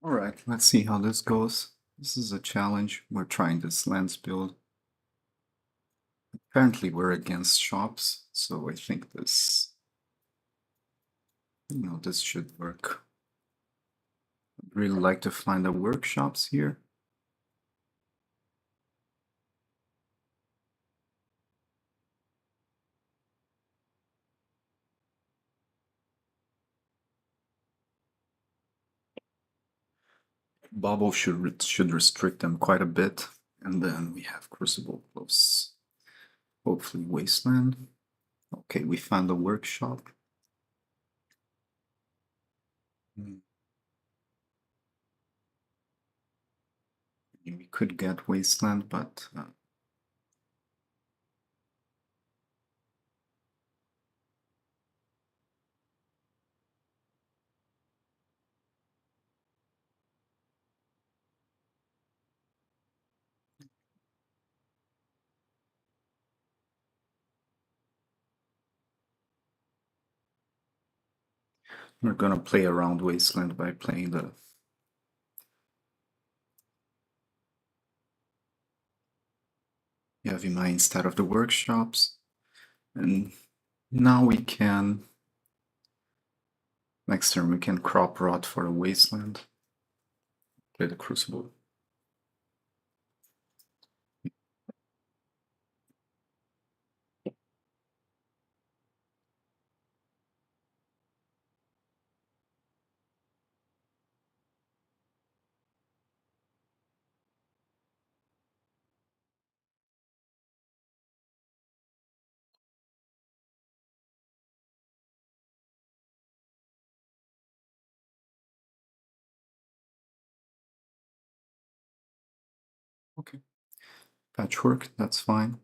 All right, let's see how this goes. This is a challenge. We're trying this lens build. Apparently we're against shops, so I think this should work. I'd really like to find the workshops here. Bobble should restrict them quite a bit. And then we have Crucible plus hopefully Wasteland. Okay, we found a workshop. We could get Wasteland, but we're gonna play around Wasteland by playing the Yavimai instead of the workshops. And now we can, next turn we can crop rot for a Wasteland. Play the Crucible. Okay. Patchwork, that's fine.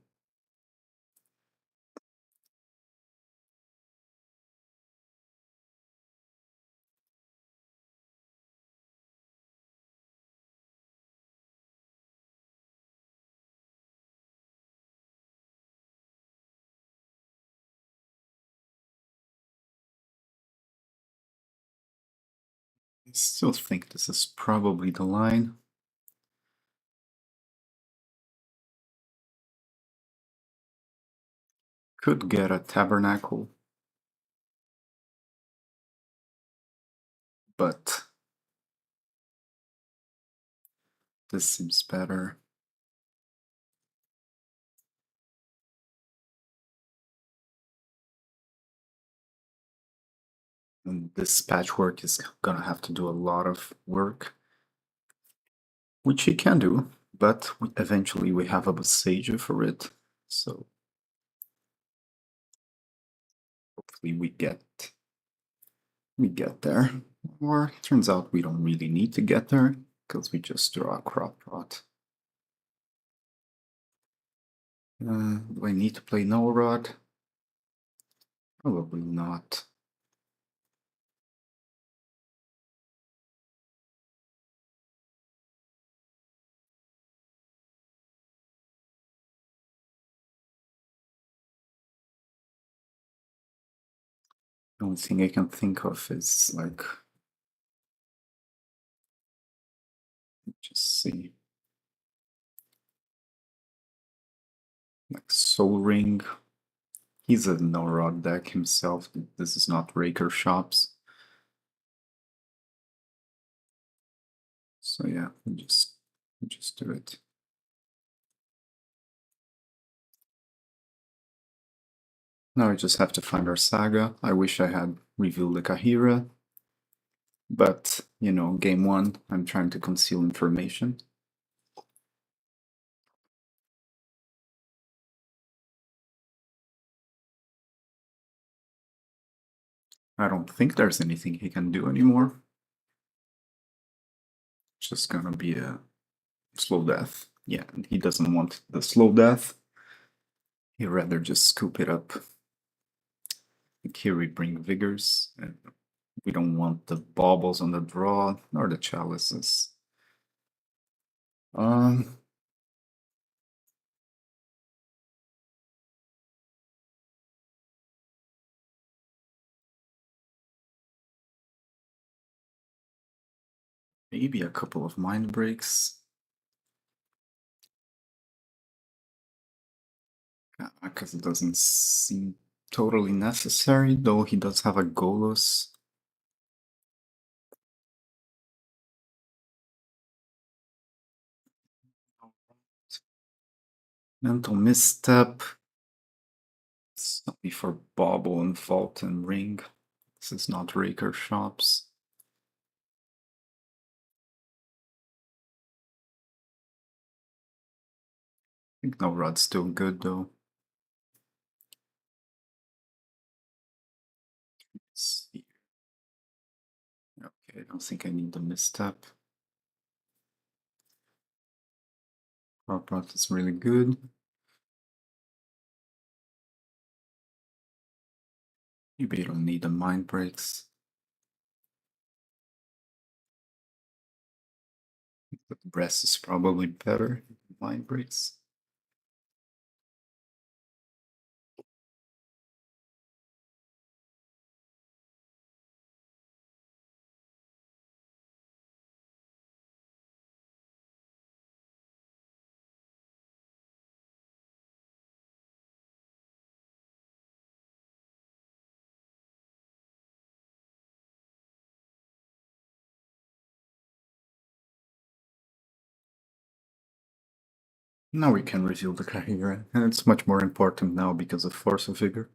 I still think this is probably the line. Could get a Tabernacle, but this seems better. And this Patchwork is gonna have to do a lot of work, which he can do, but eventually we have a Boseija for it, so hopefully we get there. Or turns out we don't really need to get there, because we just draw a crop rot. Do I need to play Null Rod? Probably not. The only thing I can think of is like, just see, like Soul Ring. He's a no rod deck himself. This is not Raker Shops. So yeah, we just do it. Now we just have to find our saga. I wish I had revealed the Kahira, but game one, I'm trying to conceal information. I don't think there's anything he can do anymore. It's just gonna be a slow death. Yeah, and he doesn't want the slow death. He'd rather just scoop it up. Here we bring Vigors, and we don't want the baubles on the draw, nor the chalices. Um, Maybe a couple of mind breaks. Because it doesn't seem totally necessary, though he does have a Golos. Mental misstep. Something for Bauble and Vault and Ring. This is not Raker Shops. I think no Rod's still good though. Let's see. Okay, I don't think I need the misstep. Prop Rot is really good. Maybe you don't need the mind breaks. But Breast is probably better than mind breaks. Now we can reveal the Kahira, and it's much more important now because of Force of Vigor.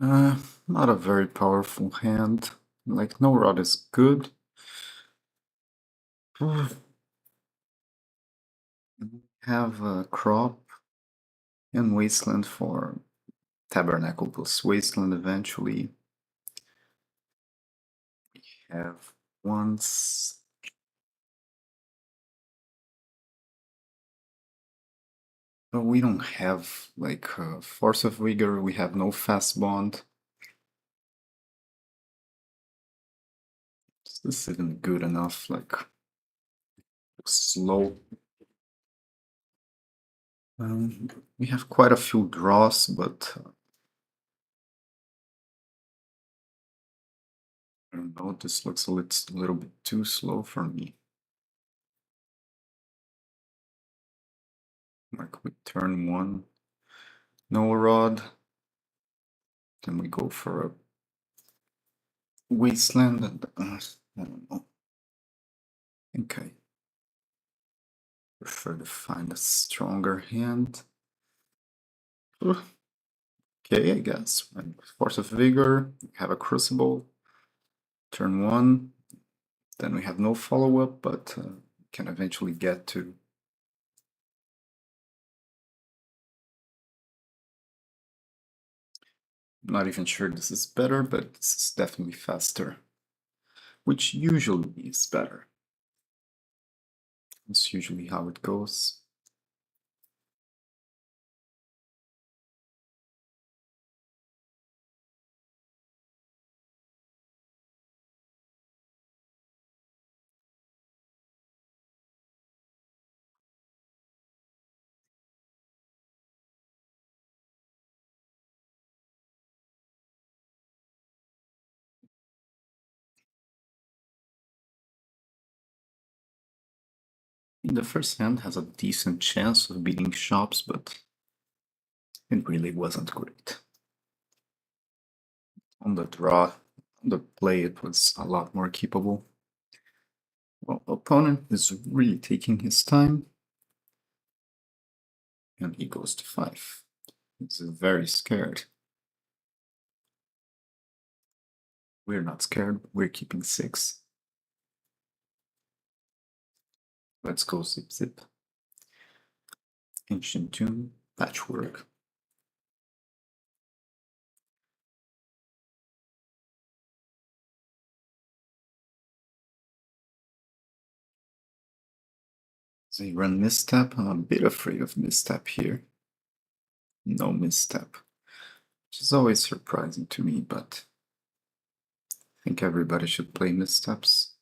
Not a very powerful hand. Like, no Rod is good. Have a Crop and Wasteland for Tabernacle plus Wasteland eventually. Have once. But we don't have like Force of Vigor, we have no Fast Bond. Is this even good enough? Like, slow. We have quite a few draws, but Oh, this looks a little bit too slow for me. Like we turn one, no rod, then we go for a wasteland, and I don't know. Okay. Prefer to find a stronger hand. Okay, I guess. Force of Vigor, have a Crucible, turn one, then we have no follow-up, but can eventually get to. I'm not even sure this is better, but this is definitely faster, which usually is better. That's usually how it goes. The first hand has a decent chance of beating shops, but it really wasn't great. On the draw, on the play, it was a lot more keepable. Well, opponent is really taking his time, and he goes to 5. He's very scared. We're not scared, we're keeping 6. Let's go zip zip. Ancient Tomb, Patchwork. They run misstep. I'm a bit afraid of misstep here. No misstep, which is always surprising to me, but I think everybody should play missteps.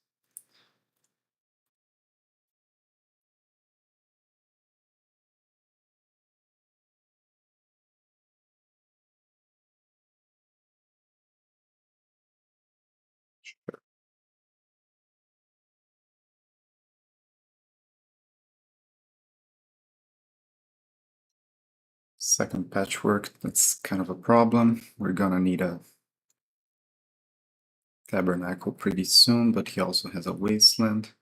Second Patchwork, that's kind of a problem. We're gonna need a Tabernacle pretty soon, but he also has a Wasteland.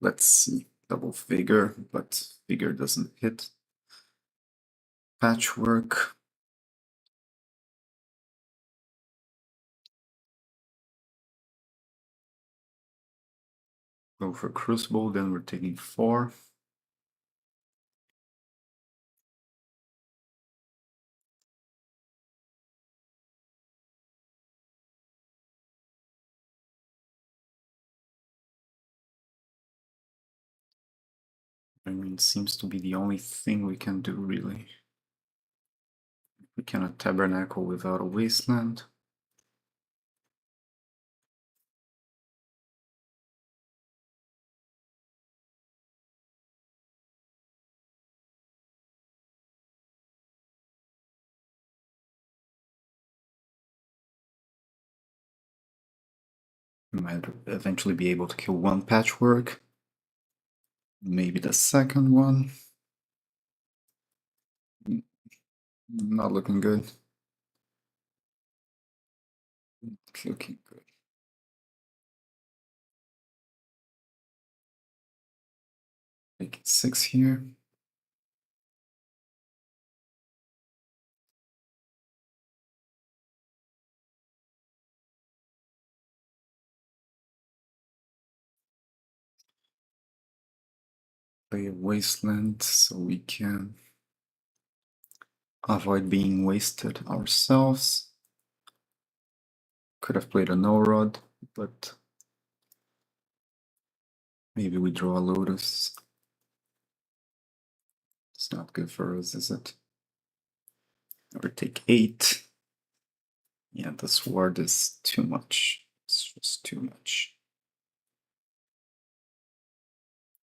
Let's see. Double Vigor, but Vigor doesn't hit. Patchwork. Go for Crucible, then we're taking 4. I mean, it seems to be the only thing we can do, really. We cannot Tabernacle without a Wasteland. We might eventually be able to kill one Patchwork. Maybe the second one. Not looking good. Not looking good. Make it 6 here. Play a Wasteland so we can avoid being wasted ourselves. Could have played a no rod, but maybe we draw a Lotus. It's not good for us, is it? Or take 8. Yeah, the sword is too much. It's just too much.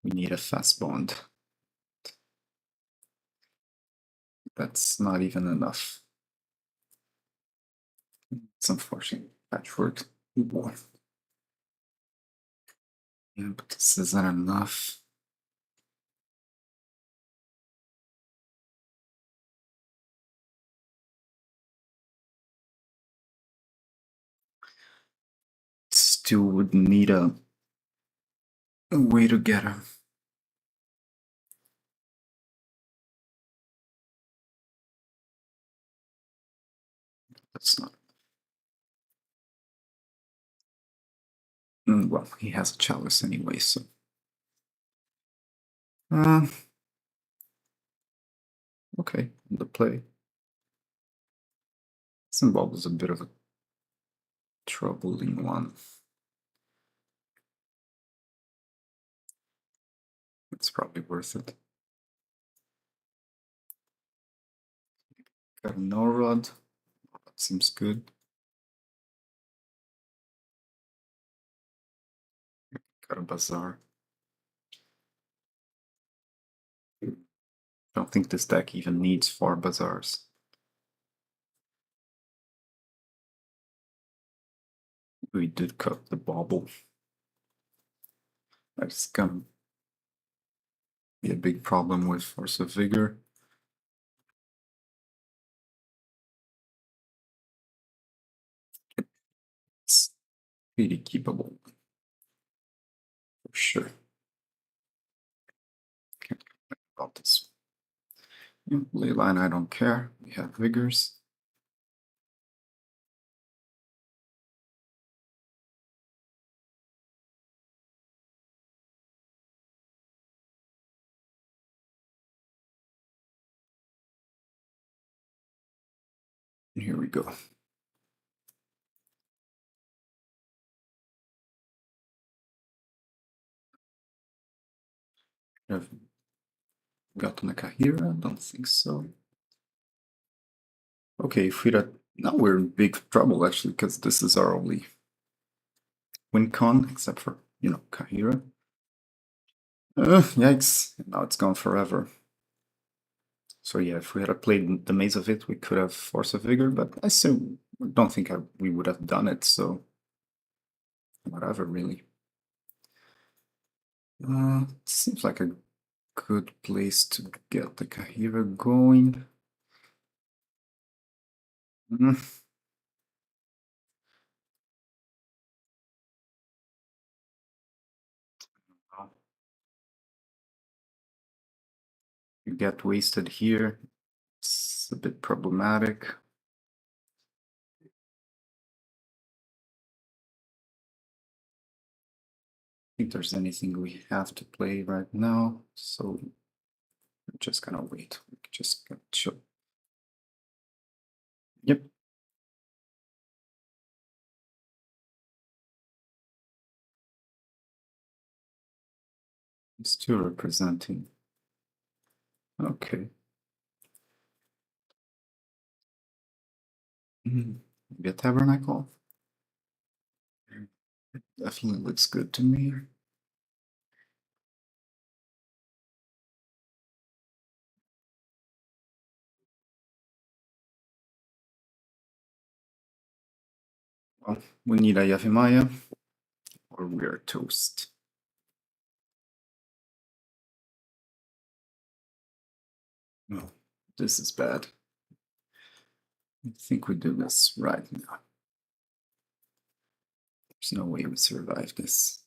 We need a fast bond. That's not even enough. It's unfortunate. Patchwork. Oh boy. Yeah, but this isn't enough. Still would need a way to get him. That's not. Well, he has a chalice anyway, so. Uh, okay, the play. Symbol was a bit of a troubling one. It's probably worth it. Got a no rod. That seems good. Got a bazaar. I don't think this deck even needs 4 bazaars. We did cut the bauble. That's gonna be a big problem with Force of Vigor. It's pretty keepable. For sure. Can't complain about this. Yeah, Leyline, I don't care. We have Vigors. And here we go. Have gotten a Kahira? Don't think so. Okay, Fira. Now we're in big trouble actually, because this is our only win con, except for, Kahira. Yikes. Now it's gone forever. So yeah, if we had played the Maze of It, we could have Force of Vigor, but I still don't think we would have done it, so whatever, really. Seems like a good place to get the Kahira going. Mm. You get wasted here. It's a bit problematic. I think there's anything we have to play right now, so we're just gonna wait. We just got chill. Yep. Still representing. Okay. Maybe a tabernacle. Definitely looks good to me. Well, we need a Yavimaya or we are toast. No, this is bad. I think we do this right now. There's no way we survive this.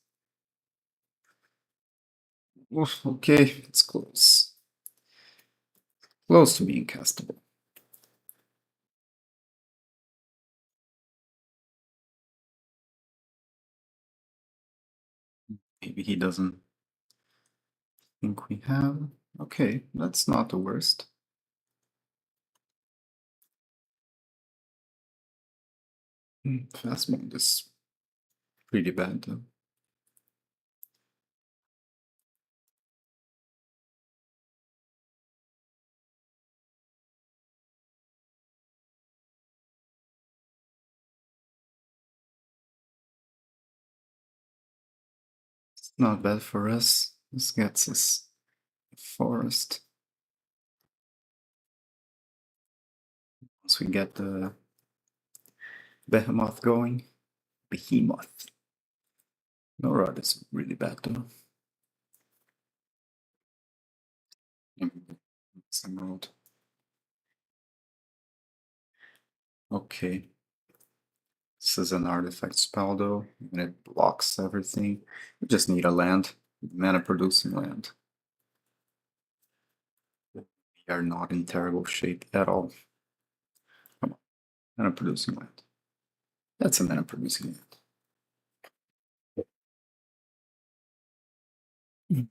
Oof, okay, it's close. Close to being castable. Maybe he doesn't think we have. Okay, that's not the worst. Fast mode is pretty bad though. It's not bad for us. This gets us a forest. Once we get the behemoth going. Behemoth. Nora is really bad though. Emerald. Okay. This is an artifact spell though, and it blocks everything. We just need a land, mana producing land. We are not in terrible shape at all. Come on, mana producing land. That's a mana producing land. Mm.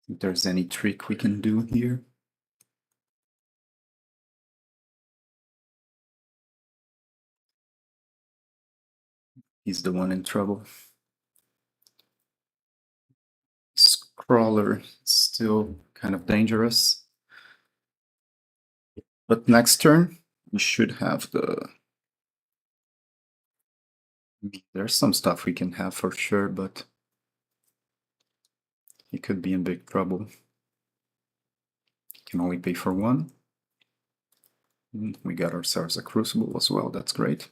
If there's any trick we can do here. He's the one in trouble. Scrawler is still kind of dangerous. But next turn, we should have the. There's some stuff we can have for sure, but he could be in big trouble. Can only pay for one. We got ourselves a Crucible as well, that's great.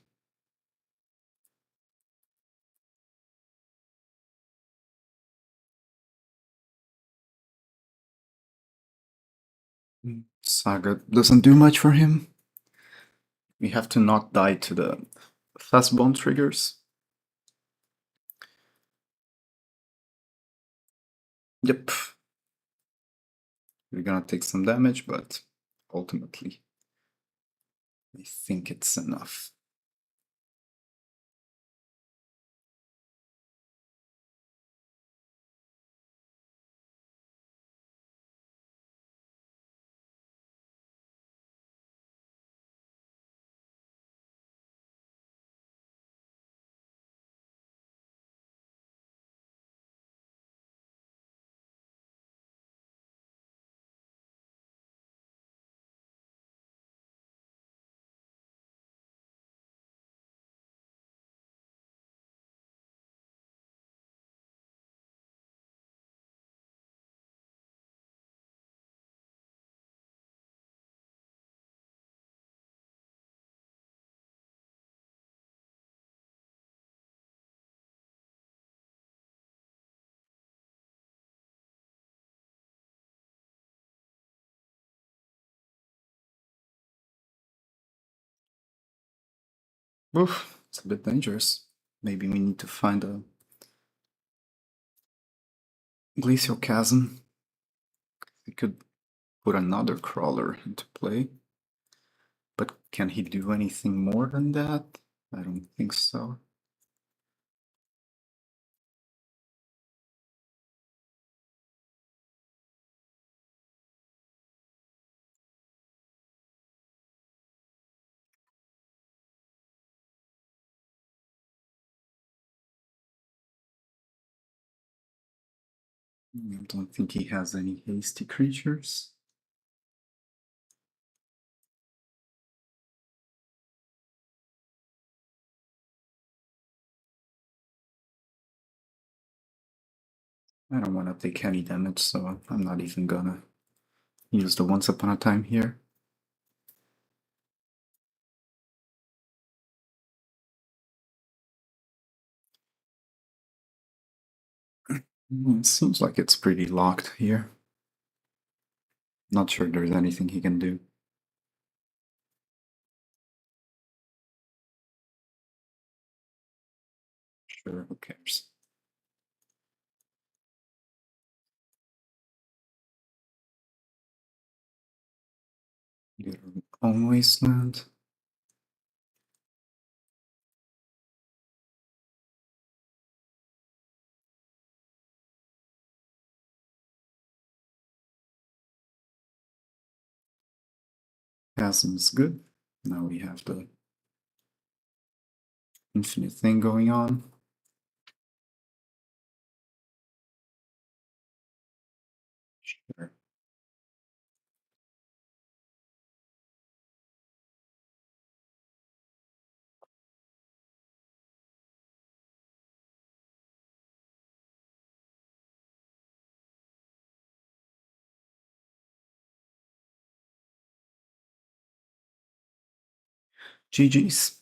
Saga doesn't do much for him. We have to not die to the fast bone triggers. Yep. We're gonna take some damage, but ultimately, I think it's enough. Oof, it's a bit dangerous. Maybe we need to find a glacial chasm. We could put another crawler into play. But can he do anything more than that? I don't think so. I don't think he has any hasty creatures. I don't want to take any damage, so I'm not even gonna use the Once Upon a Time here. It seems like it's pretty locked here. Not sure there's anything he can do. Sure, who cares? Get our own wasteland. Chasm is good. Now we have the infinite thing going on. Sure. GG's.